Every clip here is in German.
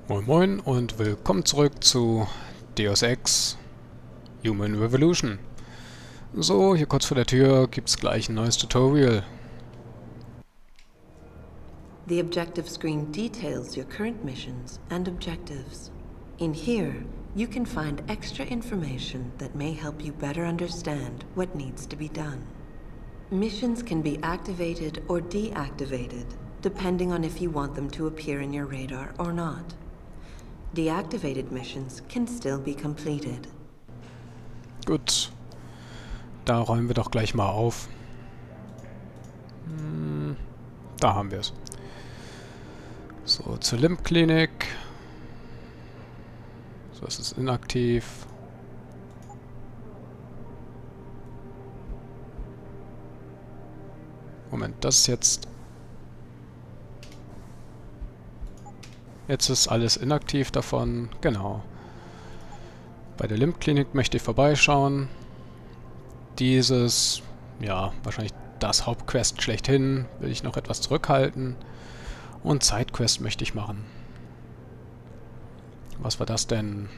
Moin Moin und willkommen zurück zu Deus Ex Human Revolution. So, hier kurz vor der Tür gibt's gleich ein neues Tutorial. The objective screen details your current missions and objectives. In here, you can find extra information that may help you better understand what needs to be done. Missions can be activated or deactivated, depending on if you want them to appear in your radar or not. Deactivated missions can still be completed. Gut, da räumen wir doch gleich mal auf. Da haben wir es. So, zur Limp-Klinik. So, es ist inaktiv. Moment, das ist jetzt... Jetzt ist alles inaktiv davon. Genau. Bei der Limp-Klinik möchte ich vorbeischauen. Dieses, ja, wahrscheinlich das Hauptquest schlechthin, will ich noch etwas zurückhalten. Und Sidequest möchte ich machen. Was war das denn?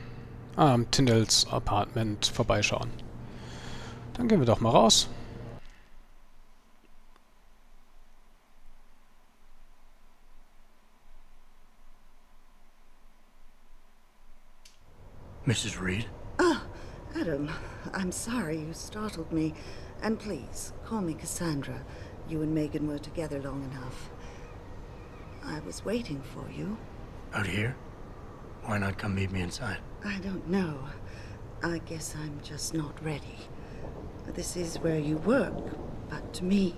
Ah, am Tyndalls Apartment vorbeischauen. Dann gehen wir doch mal raus. Mrs. Reed? Oh, Adam, I'm sorry you startled me. And please, call me Cassandra. You and Megan were together long enough. I was waiting for you. Out here? Why not come meet me inside? I don't know. I guess I'm just not ready. This is where you work, but to me,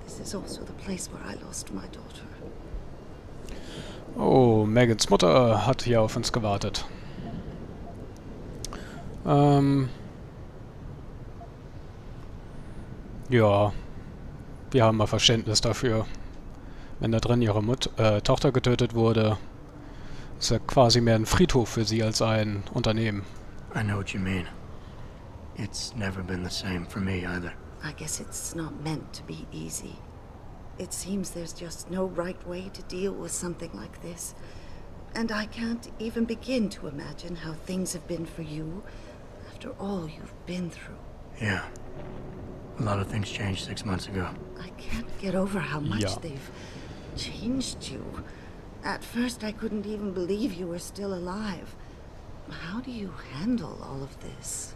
this is also the place where I lost my daughter. Oh, Megans Mutter hat hier auf uns gewartet. Ja, wir haben mal Verständnis dafür. Wenn da drin ihre Tochter getötet wurde, ist ja quasi mehr ein Friedhof für sie als ein Unternehmen. I know what you mean. It's never been the same for me either. I guess it's not meant to be easy. It seems there's just no right way to deal with something like this. And I can't even begin to imagine how things have been for you after all you've been through. Yeah. A lot of things changed 6 months ago. I can't get over how much they've changed you. At first I couldn't even believe you were still alive. How do you handle all of this?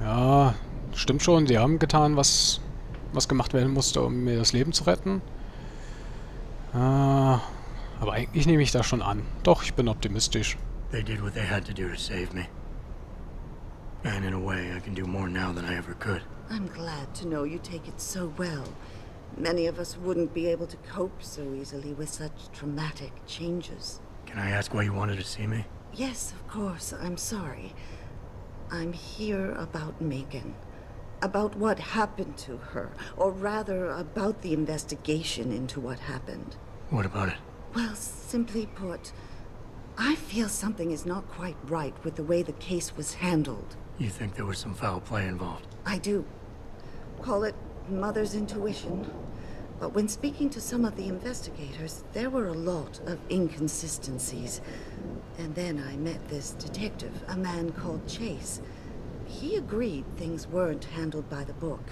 Ja, stimmt schon. Sie haben getan, was gemacht werden musste, um mir das Leben zu retten. Aber eigentlich nehme ich das schon an. Doch, ich bin optimistisch. They did what they had to do to save me. And in a way, I can do more now than I ever could. I'm glad to know you take it so well. Many of us wouldn't be able to cope so easily with such traumatic changes. Can I ask why you wanted to see me? Yes, of course. I'm sorry. I'm here about Megan. About what happened to her. Or rather, about the investigation into what happened. What about it? Well, simply put, I feel something is not quite right with the way the case was handled. You think there was some foul play involved? I do. Call it mother's intuition. But when speaking to some of the investigators, there were a lot of inconsistencies. And then I met this detective, a man called Chase. He agreed things weren't handled by the book,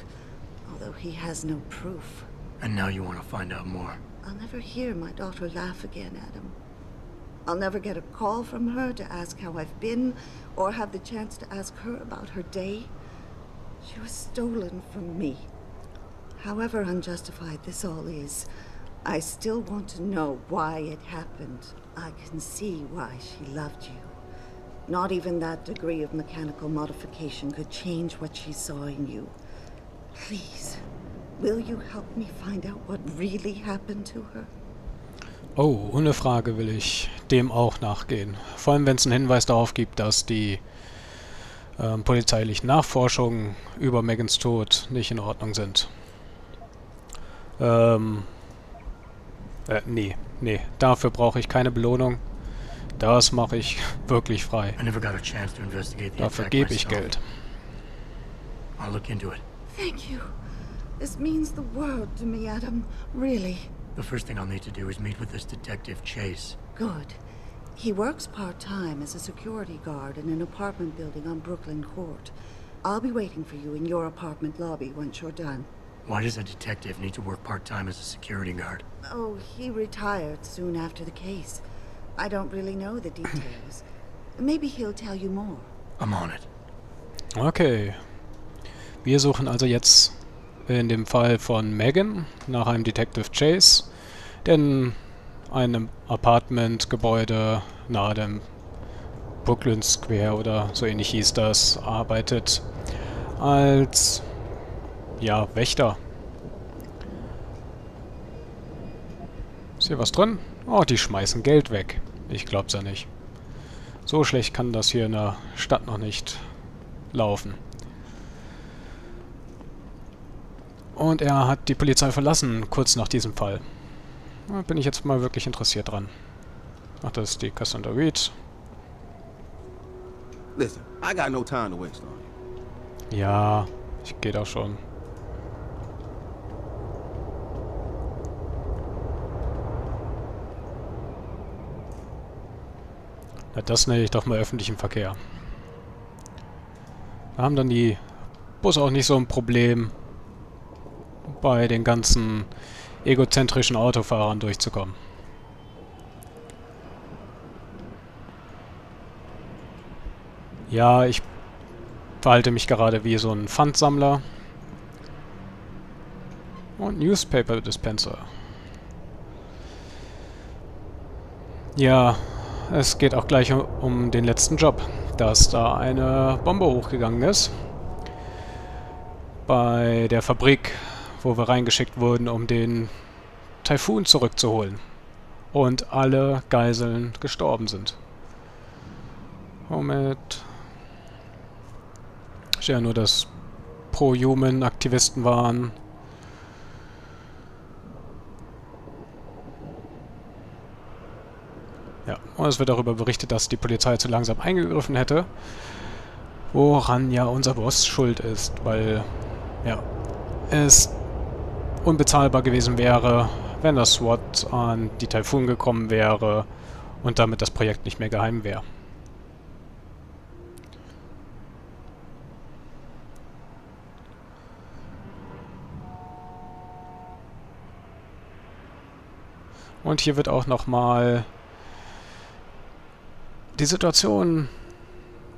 although he has no proof. And now you want to find out more? I'll never hear my daughter laugh again, Adam. I'll never get a call from her to ask how I've been, or have the chance to ask her about her day. She was stolen from me. However unjustified this all is, I still want to know why it happened. I can see why she loved you. Not even that degree of mechanical modification could change what she saw in you. Please, will you help me find out what really happened to her? Oh, ohne Frage will ich dem auch nachgehen. Vor allem, wenn es einen Hinweis darauf gibt, dass die polizeilichen Nachforschungen über Megans Tod nicht in Ordnung sind. Nee, dafür brauche ich keine Belohnung. Das mache ich wirklich frei. I never got a chance to investigate the Dafür attack gebe ich myself. Geld. I'll look into it. Thank you. This means the world to me, Adam. Really. The first thing I'll need to do is meet with this detective, Chase. Good. He works part-time as a security guard in an apartment building on Brooklyn Court. I'll be waiting for you in your apartment lobby once you're done. Why does a detective need to work part-time as a security guard? Oh, he retired soon after the case. I don't really know the details. Maybe he'll tell you more. I'm on it. Okay. Wir suchen also jetzt in dem Fall von Megan nach einem Detective Chase, der in einem Apartmentgebäude nahe dem Brooklyn Square oder so ähnlich hieß das, arbeitet als, ja, Wächter. Ist hier was drin? Oh, die schmeißen Geld weg. Ich glaub's ja nicht. So schlecht kann das hier in der Stadt noch nicht laufen. Und er hat die Polizei verlassen, kurz nach diesem Fall. Da bin ich jetzt mal wirklich interessiert dran. Ach, das ist die Cassandra Reed. Listen, I got no time to waste on you. Ja, ich gehe da schon. Na, das nenne ich doch mal öffentlichen Verkehr. Da haben dann die Busse auch nicht so ein Problem, bei den ganzen egozentrischen Autofahrern durchzukommen. Ja, ich verhalte mich gerade wie so ein Pfandsammler. Und Newspaper Dispenser. Ja, es geht auch gleich um den letzten Job, dass da eine Bombe hochgegangen ist. Bei der Fabrik, wo wir reingeschickt wurden, um den Taifun zurückzuholen. Und alle Geiseln gestorben sind. Moment. Ich ja nur, dass Pro-Human-Aktivisten waren. Ja, und es wird darüber berichtet, dass die Polizei zu langsam eingegriffen hätte. Woran ja unser Boss schuld ist, weil ja, es unbezahlbar gewesen wäre, wenn das SWAT an die Taifun gekommen wäre und damit das Projekt nicht mehr geheim wäre. Und hier wird auch nochmal die Situation,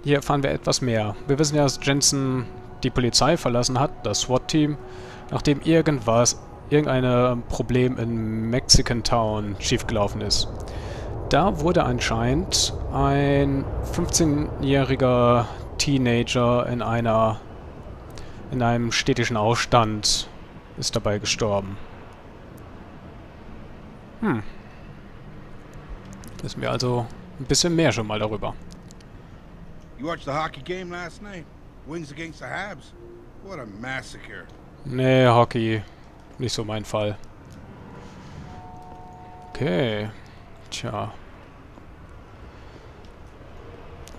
hier erfahren wir etwas mehr. Wir wissen ja, dass Jensen die Polizei verlassen hat, das SWAT-Team, nachdem irgendein Problem in Mexican Town schiefgelaufen ist. Da wurde anscheinend ein 15-jähriger Teenager in einem städtischen Aufstand ist dabei gestorben. Wissen wir also ein bisschen mehr schon mal darüber. You watched the hockey game last night? Wings against the Habs? What a massacre. Nee, Hockey. Nicht so mein Fall. Okay. Tja.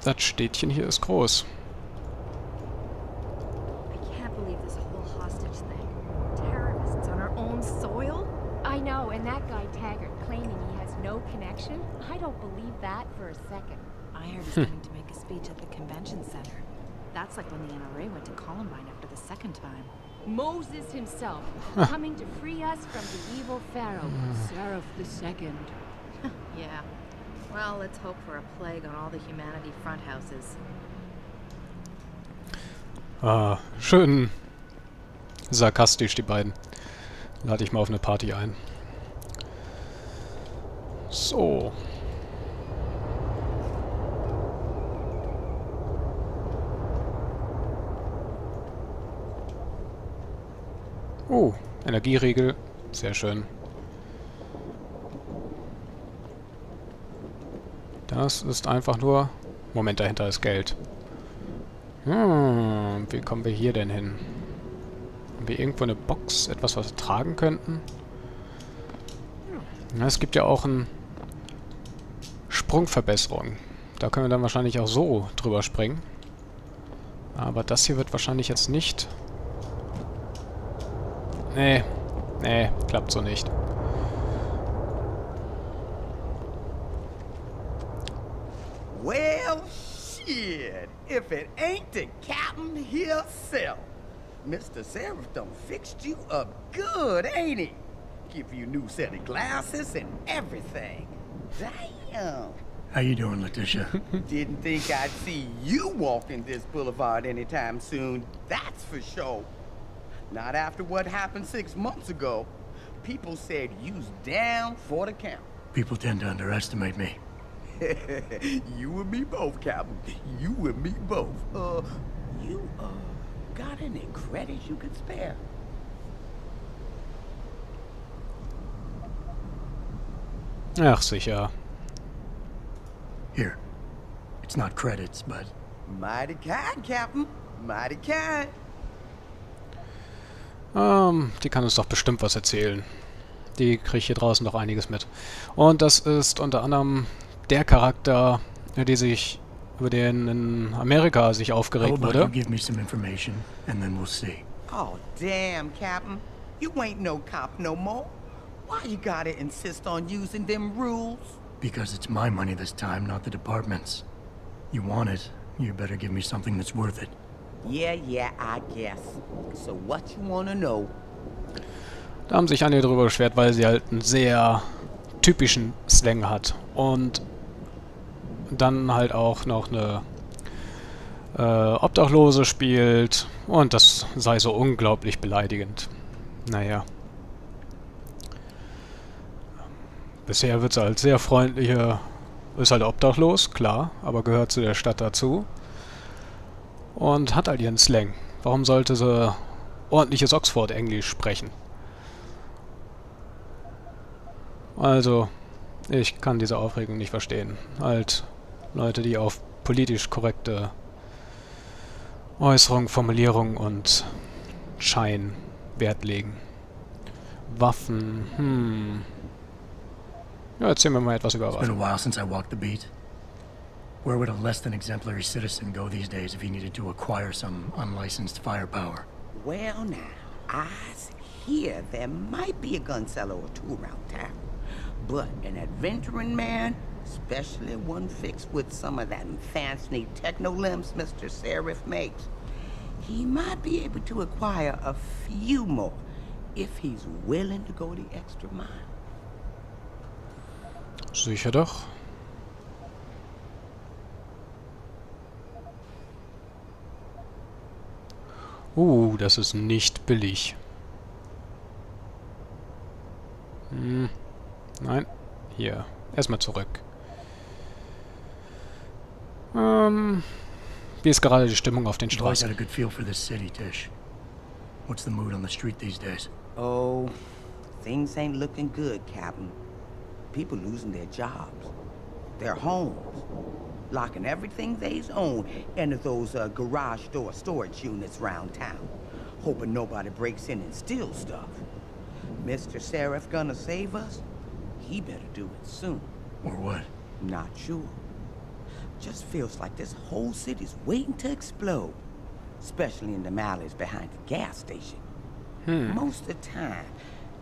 Das Städtchen hier ist groß. I can't believe this whole hostage thing. Terrorists on our own soil? I know, and that guy Taggart claiming he has no connection? I don't believe that for a second. I heard he's coming to make a speech at the convention center. That's like when the NRA went to Columbine after the second time. Moses himself, coming to free us from the evil Pharaoh, Seraph II. Yeah. Well, let's hope for a plague on all the humanity front houses. Ah, schön sarkastisch, die beiden. Lade ich mal auf eine Party ein. So. Oh, Energieriegel. Sehr schön. Das ist einfach nur... Moment, dahinter ist Geld. Wie kommen wir hier denn hin? Haben wir irgendwo eine Box? Etwas, was wir tragen könnten? Ja, es gibt ja auch eine Sprungverbesserung. Da können wir dann wahrscheinlich auch so drüber springen. Aber das hier wird wahrscheinlich jetzt nicht Nee, klappt so nicht. Well, shit, if it ain't the captain himself. Mr. Seraph done fixed you up good, ain't he? Give you a new set of glasses and everything. Damn. How you doing, Letitia? Didn't think I'd see you walking this boulevard anytime soon, that's for sure. Not after what happened 6 months ago. People said you's down for the count. People tend to underestimate me. You and me both, Captain. You and me both. You, got any credits you could spare? Ach, sicher. Here. It's not credits, but... Mighty kind, Captain. Mighty kind. Die kann uns doch bestimmt was erzählen. Die kriegt hier draußen doch einiges mit. Und das ist unter anderem der Charakter, über den in Amerika sich aufgeregt wurde. Give me some information, and then we'll see. Oh, damn, Captain. You ain't no cop no more. Why you gotta insist on using them rules? Because it's my money this time, not the department's. You want it, you better give me something that's worth it. Yeah, I guess. So what you wanna know? Da haben sich einige darüber beschwert, weil sie halt einen sehr typischen Slang hat. Und dann halt auch noch eine Obdachlose spielt. Und das sei so unglaublich beleidigend. Naja. Bisher wird sie als sehr freundliche... Ist halt obdachlos, klar, aber gehört zu der Stadt dazu. Und hat halt ihren Slang. Warum sollte sie ordentliches Oxford-Englisch sprechen? Also, ich kann diese Aufregung nicht verstehen. Halt Leute, die auf politisch korrekte Äußerungen, Formulierungen und Schein Wert legen. Waffen, Ja, erzähl mir mal etwas über Waffen. It's been a while since I walked the beat. Where would a less than exemplary citizen go these days if he needed to acquire some unlicensed firepower? Well, now, I hear there might be a gun seller or two around town. But an adventuring man, especially one fixed with some of that fancy techno-limbs Mr. Seraph makes, he might be able to acquire a few more if he's willing to go the extra mile. Sicher doch. Das ist nicht billig. Nein. Hier. Erstmal zurück. Wie ist gerade die Stimmung auf den Straßen? I got a good feel for this city, Tish. What's the mood on the street these days? Oh, things ain't looking good, Captain. People losing their jobs, their homes, locking everything they's own into those garage door storage units around town, hoping nobody breaks in and steals stuff. Mr. Seraph gonna save us? He better do it soon. Or what? Not sure. Just feels like this whole city's waiting to explode, especially in the alleys behind the gas station. Most of the time,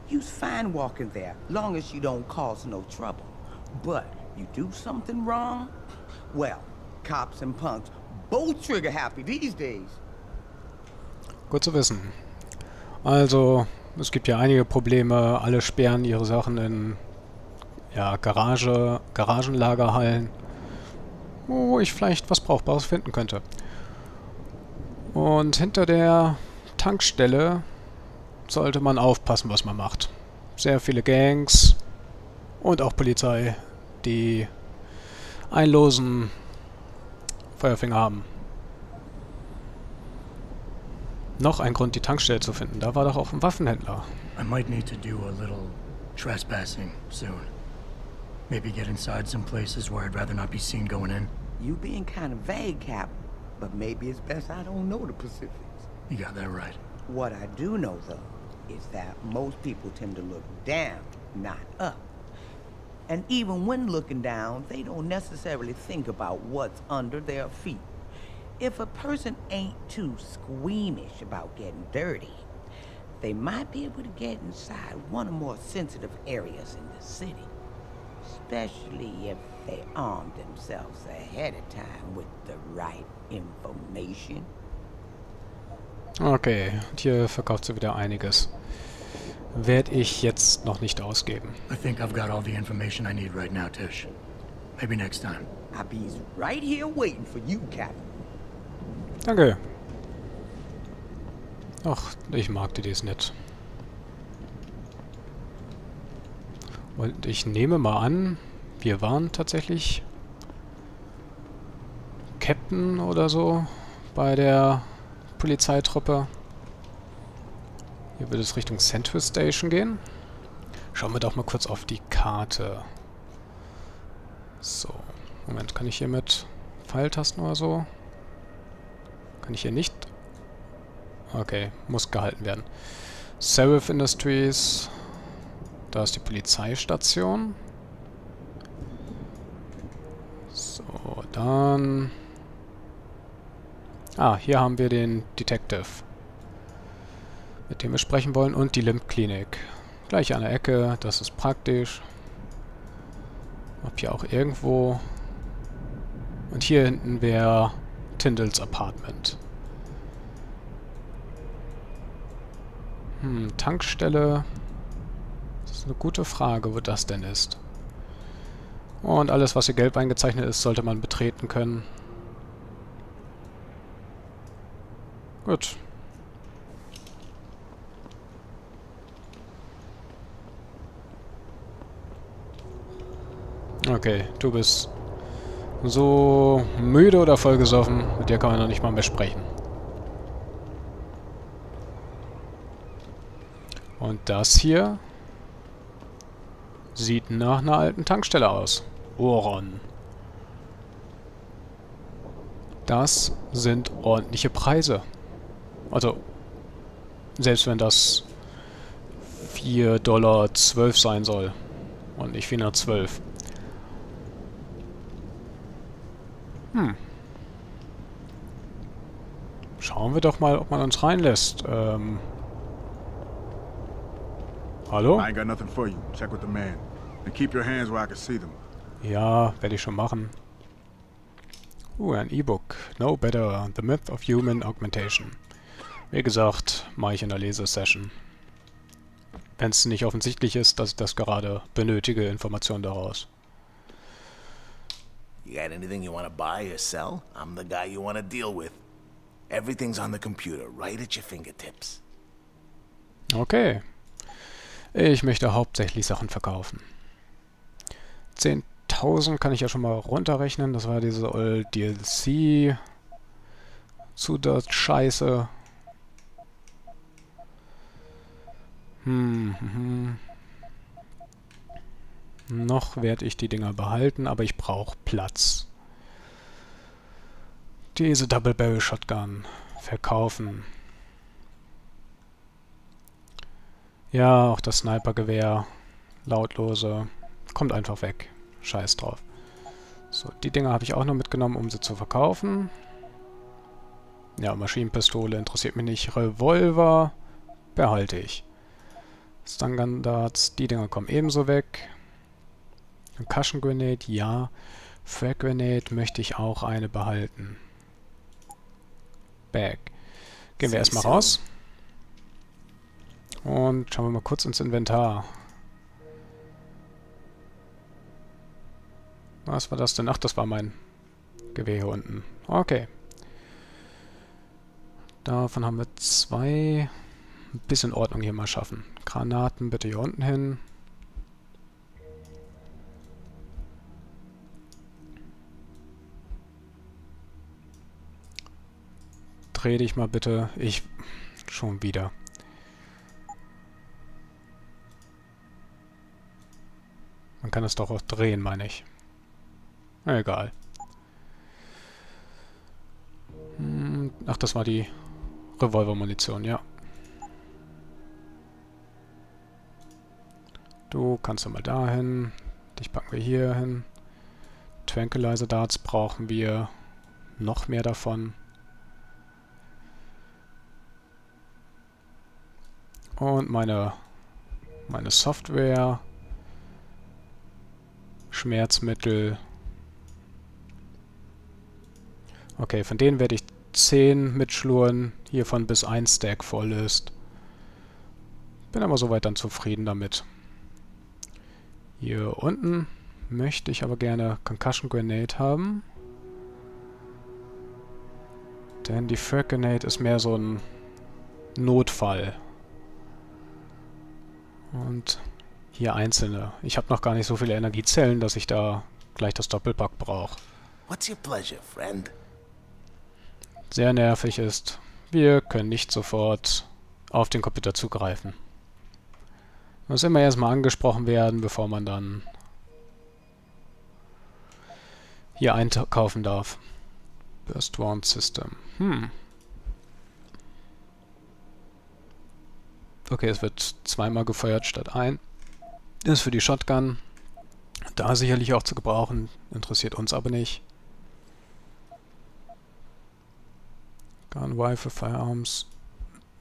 you's fine walking there, long as you don't cause no trouble. But you do something wrong? Well, cops and punks both trigger happy these days. Gut zu wissen. Also, es gibt ja einige Probleme. Alle sperren ihre Sachen in Garagenlagerhallen, wo ich vielleicht was Brauchbares finden könnte. Und hinter der Tankstelle sollte man aufpassen, was man macht. Sehr viele Gangs und auch Polizei, die einen losen Feuerfinger haben. Noch ein Grund, die Tankstelle zu finden. Da war doch auch ein Waffenhändler. I might need to do a little trespassing soon. Maybe get inside some places where I'd rather not be seen going in. You being kind of vague, Cap, but maybe it's best I don't know the Pacifics. You got that right. What I do know, though, is that most people tend to look down, not up. And even when looking down, they don't necessarily think about what's under their feet. If a person ain't too squeamish about getting dirty, they might be able to get inside one or more sensitive areas in the city. Especially if they arm themselves ahead of time with the right information. Okay, und hier verkauft sie wieder einiges. Werde ich jetzt noch nicht ausgeben. I think I've got all the information I need right now, Tish. Maybe next time. I'll be right here waiting for you, Captain. Danke. Ach, ich mag die ist nett. Und ich nehme mal an, wir waren tatsächlich Captain oder so bei der Polizeitruppe. Hier wird es Richtung Central Station gehen. Schauen wir doch mal kurz auf die Karte. So, Moment, kann ich hier mit Pfeiltasten oder so? Kann ich hier nicht? Okay, muss gehalten werden. Serif Industries. Da ist die Polizeistation. So, dann... Ah, hier haben wir den Detective, mit dem wir sprechen wollen, und die Limp-Klinik. Gleich an der Ecke, das ist praktisch. Ob hier auch irgendwo... Und hier hinten wäre Tyndalls Apartment. Tankstelle... Das ist eine gute Frage, wo das denn ist. Und alles, was hier gelb eingezeichnet ist, sollte man betreten können. Gut. Okay, du bist so müde oder vollgesoffen, mit dir kann man noch nicht mal mehr sprechen. Und das hier sieht nach einer alten Tankstelle aus. Oron. Das sind ordentliche Preise. Also, selbst wenn das 4,12 $ sein soll. Und nicht 412. Schauen wir doch mal, ob man uns reinlässt. Hallo? I ain't got nothing for you. Check with the man. And keep your hands where I can see them. Ja, werde ich schon machen. Ein E-Book. No Better. The Myth of Human Augmentation. Wie gesagt, mache ich in der Lesesession. Wenn es nicht offensichtlich ist, dass ich das gerade benötige, Informationen daraus. You got anything you want to buy or sell? I'm the guy you want to deal with. Everything's on the computer, right at your fingertips. Okay. Ich möchte hauptsächlich Sachen verkaufen. 10.000 kann ich ja schon mal runterrechnen. Das war diese Old DLC. Zu der Scheiße. Noch werde ich die Dinger behalten, aber ich brauche Platz. Diese Double Barrel Shotgun verkaufen. Ja, auch das Snipergewehr. Lautlose. Kommt einfach weg. Scheiß drauf. So, die Dinger habe ich auch noch mitgenommen, um sie zu verkaufen. Ja, Maschinenpistole interessiert mich nicht. Revolver behalte ich. Stun Darts, die Dinger kommen ebenso weg. Concussion Grenade, ja. Frag Grenade möchte ich auch eine behalten. Bag. Gehen wir erstmal raus. Und schauen wir mal kurz ins Inventar. Was war das denn? Ach, das war mein Gewehr hier unten. Okay. Davon haben wir 2. Ein bisschen Ordnung hier mal schaffen. Granaten bitte hier unten hin. Dreh dich mal bitte. Ich... Schon wieder. Man kann es doch auch drehen, meine ich. Egal. Ach, das war die Revolvermunition, ja. Du kannst ja mal dahin. Dich packen wir hier hin. Tranquilizer Darts brauchen wir. Noch mehr davon. Und meine Software. Schmerzmittel. Okay, von denen werde ich 10 mitschluren, hiervon bis ein Stack voll ist. Bin aber soweit dann zufrieden damit. Hier unten möchte ich aber gerne Concussion Grenade haben. Denn die Frag Grenade ist mehr so ein Notfall. Und hier einzelne. Ich habe noch gar nicht so viele Energiezellen, dass ich da gleich das Doppelpack brauche. What's your pleasure, friend? Sehr nervig ist, wir können nicht sofort auf den Computer zugreifen. Muss immer erstmal angesprochen werden, bevor man dann hier einkaufen darf. Burst Wound System. Okay, es wird zweimal gefeuert statt ein. Das ist für die Shotgun. Da sicherlich auch zu gebrauchen. Interessiert uns aber nicht. Gun, Rifle, Firearms.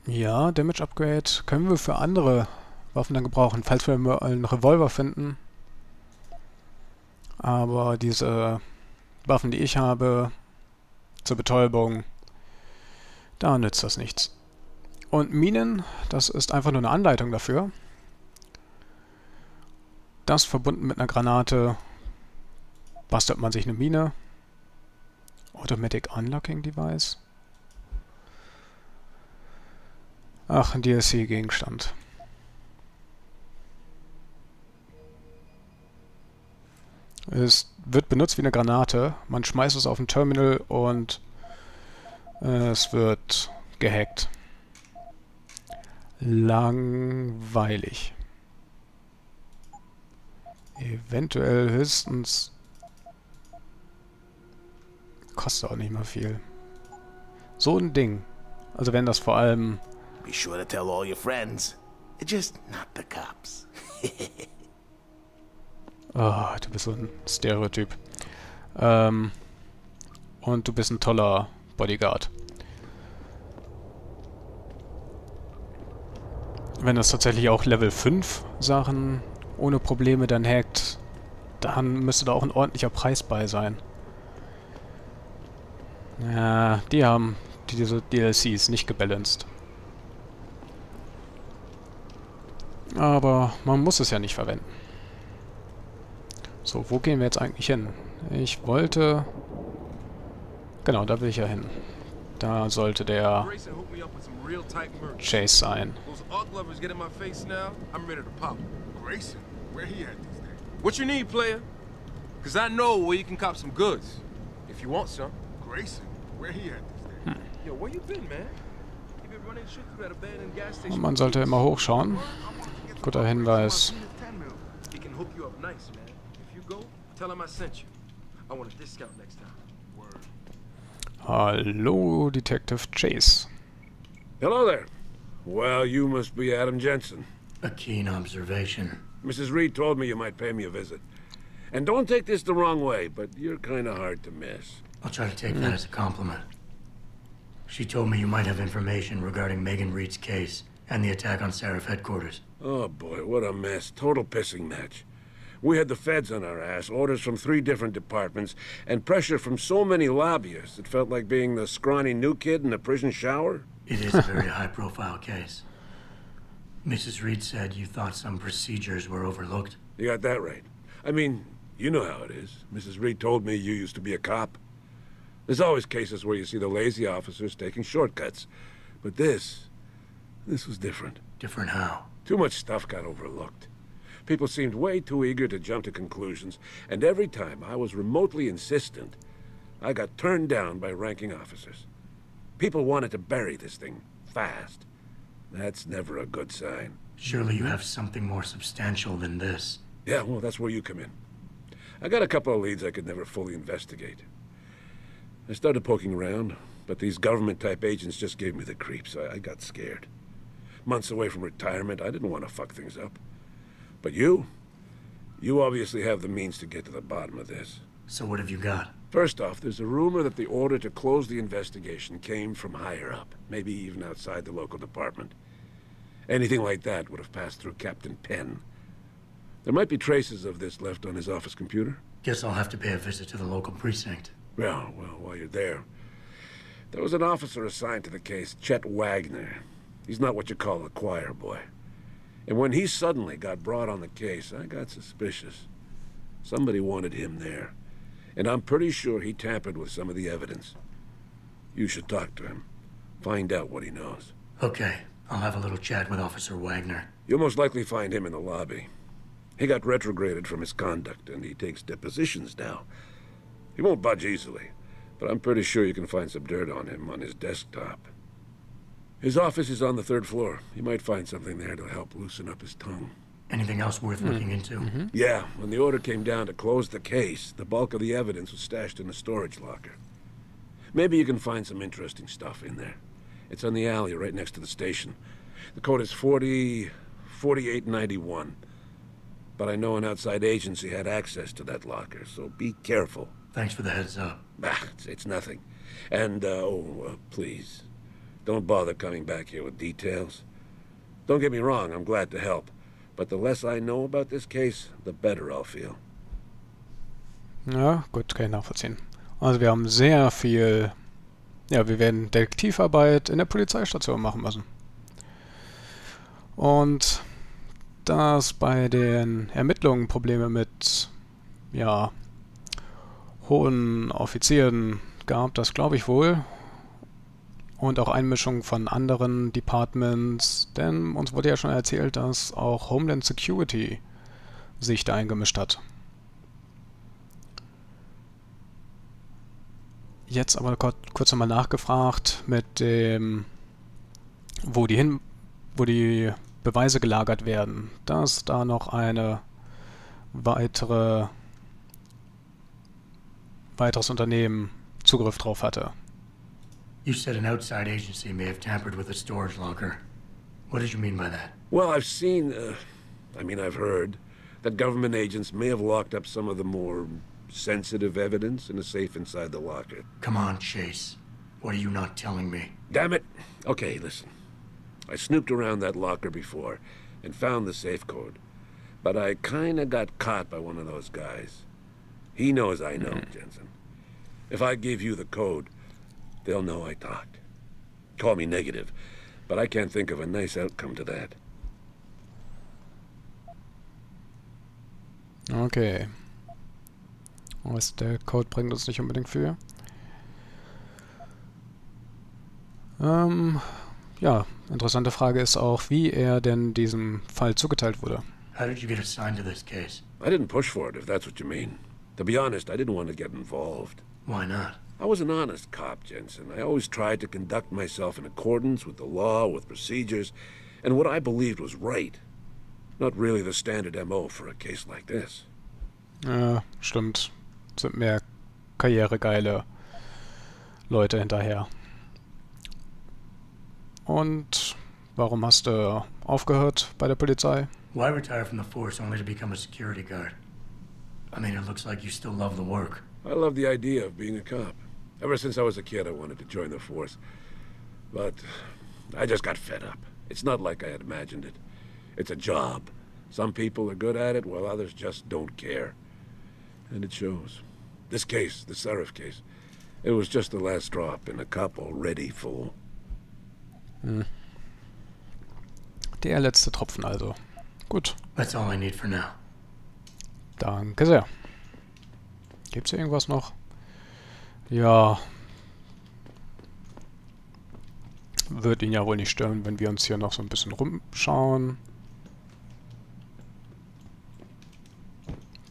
Ja, Damage Upgrade können wir für andere Waffen dann gebrauchen, falls wir mal einen Revolver finden. Aber diese Waffen, die ich habe, zur Betäubung, da nützt das nichts. Und Minen, das ist einfach nur eine Anleitung dafür. Das verbunden mit einer Granate bastelt man sich eine Mine. Automatic Unlocking Device. Ach, ein DLC-Gegenstand. Es wird benutzt wie eine Granate. Man schmeißt es auf ein Terminal und es wird gehackt. Langweilig. Eventuell höchstens... Kostet auch nicht mal viel. So ein Ding. Also wenn das vor allem... Be sure to tell all your friends. Just not the cops. Oh, du bist so ein Stereotyp. Und du bist ein toller Bodyguard. Wenn das tatsächlich auch Level 5 Sachen ohne Probleme dann hackt, dann müsste da auch ein ordentlicher Preis bei sein. Ja, die haben diese DLCs nicht gebalanced. Aber man muss es ja nicht verwenden. So, wo gehen wir jetzt eigentlich hin? Ich wollte... Genau, da will ich ja hin. Da sollte der Chase sein. What you need, player? Cause I know where you can cop some goods. If you want some. Grayson, where he at this day? Yo, where you been, man? You been running shit through that abandoned gas station. Und man sollte immer hochschauen. Guter Hinweis. He can hook you up nice, man. If you go, tell him I sent you. I want a discount next time. Word. Hallo, Detective Chase. Hello there. Well, you must be Adam Jensen. A keen observation. Mrs. Reed told me you might pay me a visit. And don't take this the wrong way, but you're kind of hard to miss. I'll try to take that as a compliment. She told me you might have information regarding Megan Reed's case and the attack on Seraph headquarters. Oh boy, what a mess. Total pissing match. We had the feds on our ass, orders from 3 different departments, and pressure from so many lobbyists it felt like being the scrawny new kid in the prison shower. It is a very high-profile case. Mrs. Reed said you thought some procedures were overlooked. You got that right. I mean, you know how it is. Mrs. Reed told me you used to be a cop. There's always cases where you see the lazy officers taking shortcuts. But this was different. Different how? Too much stuff got overlooked. People seemed way too eager to jump to conclusions, and every time I was remotely insistent, I got turned down by ranking officers. People wanted to bury this thing fast. That's never a good sign. Surely you have something more substantial than this. Yeah, well, that's where you come in. I got a couple of leads I could never fully investigate. I started poking around, but these government-type agents just gave me the creeps. I got scared. Months away from retirement, I didn't want to fuck things up. But you obviously have the means to get to the bottom of this. So what have you got? First off, there's a rumor that the order to close the investigation came from higher up, maybe even outside the local department. Anything like that would have passed through Captain Penn. There might be traces of this left on his office computer. Guess I'll have to pay a visit to the local precinct. Well, while you're there, there was an officer assigned to the case, Chet Wagner. He's not what you call a choir boy. And when he suddenly got brought on the case, I got suspicious. Somebody wanted him there. And I'm pretty sure he tampered with some of the evidence. You should talk to him. Find out what he knows. Okay, I'll have a little chat with Officer Wagner. You'll most likely find him in the lobby. He got retrograded from his conduct, and he takes depositions now. He won't budge easily, but I'm pretty sure you can find some dirt on him on his desktop. His office is on the 3rd floor. You might find something there to help loosen up his tongue. Anything else worth looking into? Yeah, when the order came down to close the case, the bulk of the evidence was stashed in a storage locker. Maybe you can find some interesting stuff in there. It's on the alley right next to the station. The code is 4891. But I know an outside agency had access to that locker, so be careful. Thanks for the heads up. It's nothing. And, please, don't bother coming back here with details. Don't get me wrong, I'm glad to help. But the less I know about this case, the better I'll feel. Ja, gut, kann ich nachvollziehen. Also wir haben sehr viel... Ja, wir werden Detektivarbeit in der Polizeistation machen müssen. Und da es bei den Ermittlungen Probleme mit, ja, hohen Offizieren gab, das glaube ich wohl. Und auch Einmischung von anderen Departments, denn uns wurde ja schon erzählt, dass auch Homeland Security sich da eingemischt hat. Jetzt aber kurz nochmal nachgefragt mit dem, wo die Beweise gelagert werden, dass da noch eine weiteres Unternehmen Zugriff drauf hatte. You said an outside agency may have tampered with a storage locker. What did you mean by that? Well, I've seen, I've heard that government agents may have locked up some of the more sensitive evidence in a safe inside the locker. Come on, Chase. What are you not telling me? Damn it. Okay, listen. I snooped around that locker before and found the safe code. But I kinda got caught by one of those guys. He knows I know, Jensen. If I give you the code, they'll know I talked. Call me negative, but I can't think of a nice outcome to that. Okay. Was der Code bringt uns nicht unbedingt viel. Ja, interessante Frage ist auch, wie er denn diesem Fall zugeteilt wurde. How did you get assigned to this case? I didn't push for it, if that's what you mean. To be honest, I didn't want to get involved. Why not? I was an honest cop, Jensen. I always tried to conduct myself in accordance with the law, with procedures, and what I believed was right. Not really the standard MO for a case like this. Ja, stimmt. Sind mehr karrieregeile Leute hinterher. Und warum hast du aufgehört bei der Polizei? Why retire from the force only to become a security guard? I mean, it looks like you still love the work. I love the idea of being a cop. Ever since I was a kid, I wanted to join the force. But I just got fed up. It's not like I had imagined it. It's a job. Some people are good at it, while others just don't care. And it shows. This case, the Seraph case, it was just the last drop in a cup already full. Der letzte Tropfen also. Gut. That's all I need for now. Danke sehr. Gibt's hier irgendwas noch? Ja. Wird ihn ja wohl nicht stören, wenn wir uns hier noch so ein bisschen rumschauen.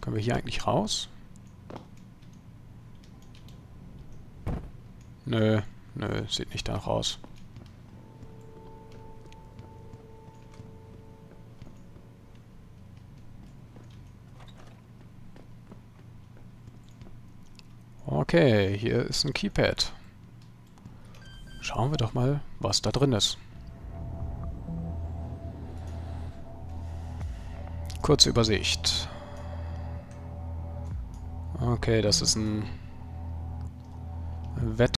Können wir hier eigentlich raus? Nö, sieht nicht danach aus. Okay, hier ist ein Keypad. Schauen wir doch mal, was da drin ist. Kurze Übersicht. Okay, das ist ein